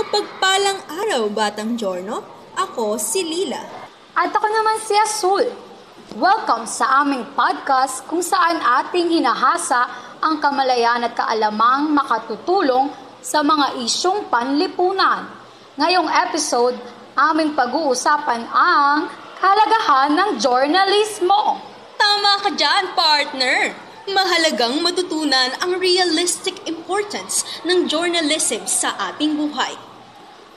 Mapagpalang araw, Batang Giorno. Ako si Lila. At ako naman si Azul. Welcome sa aming podcast kung saan ating hinahasa ang kamalayan at kaalamang makatutulong sa mga isyong panlipunan. Ngayong episode, aming pag-uusapan ang kahalagahan ng journalismo. Tama ka dyan, partner! Mahalagang matutunan ang realistic importance ng journalism sa ating buhay.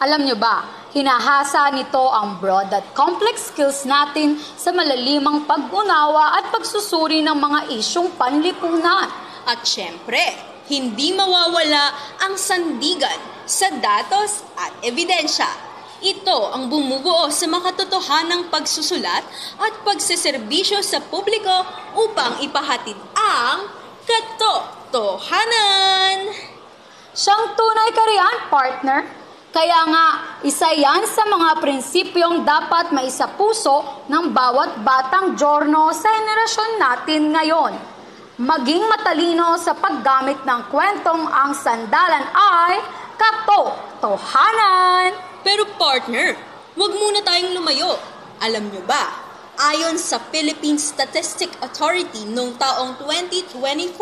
Alam nyo ba, hinahasa nito ang broad at complex skills natin sa malalimang pag-unawa at pagsusuri ng mga isyong panlipunan. At syempre, hindi mawawala ang sandigan sa datos at ebidensya. Ito ang bumubuo sa makatotohanang pagsusulat at pagseserbisyo sa publiko upang ipahatid ang katotohanan. Siyang tunay ka riyan, partner. Kaya nga, isa yan sa mga prinsipyong dapat maisapuso ng bawat batang Giorno sa henerasyon natin ngayon. Maging matalino sa paggamit ng kwentong ang sandalan ay katotohanan. Pero partner, wag muna tayong lumayo. Alam nyo ba, ayon sa Philippine Statistic Authority noong taong 2024,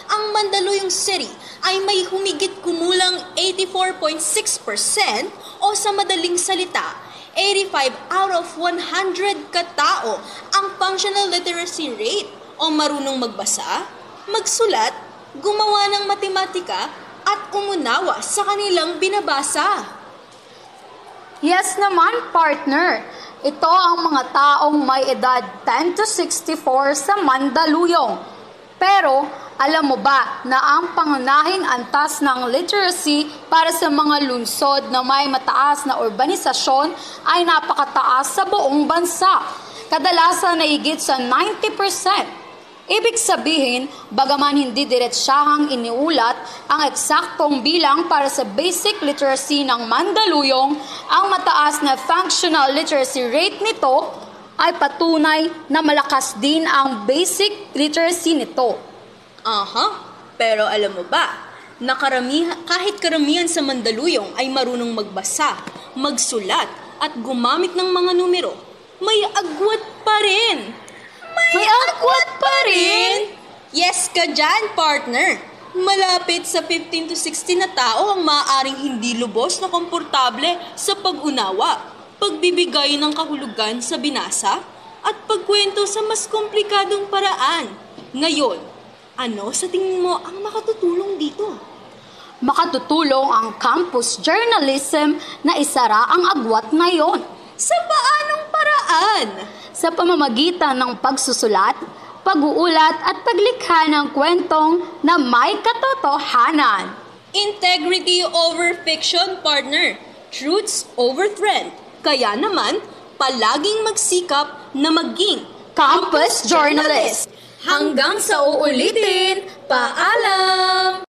ang Mandaluyong City ay may humigit kumulang 84.6% o sa madaling salita, 85 out of 100 katao ang functional literacy rate o marunong magbasa, magsulat, gumawa ng matematika at umunawa sa kanilang binabasa. Yes naman, partner. Ito ang mga taong may edad 10 to 64 sa Mandaluyong. Pero, alam mo ba na ang pangunahing antas ng literacy para sa mga lungsod na may mataas na urbanisasyon ay napakataas sa buong bansa. Kadalasan na higit sa 90%. Ibig sabihin, bagaman hindi diretsahang iniulat ang eksaktong bilang para sa basic literacy ng Mandaluyong, ang mataas na functional literacy rate nito ay patunay na malakas din ang basic literacy nito. Pero alam mo ba, na kahit karamihan sa Mandaluyong ay marunong magbasa, magsulat at gumamit ng mga numero, may agwat pa rin. May agwat pa rin? Yes ka dyan, partner. Malapit sa 15 to 16 na tao ang maaaring hindi lubos na komportable sa pag-unawa, pagbibigay ng kahulugan sa binasa, at pagkwento sa mas komplikadong paraan. Ngayon, ano sa tingin mo ang makatutulong dito? Makatutulong ang campus journalism na isara ang agwat na yon. Sa paanong paraan? Sa pamamagitan ng pagsusulat, pag-uulat at paglikha ng kwentong na may katotohanan. Integrity over fiction, partner. Truths over trend. Kaya naman, palaging magsikap na maging campus journalist. Hanggang sa uulitin, paalam!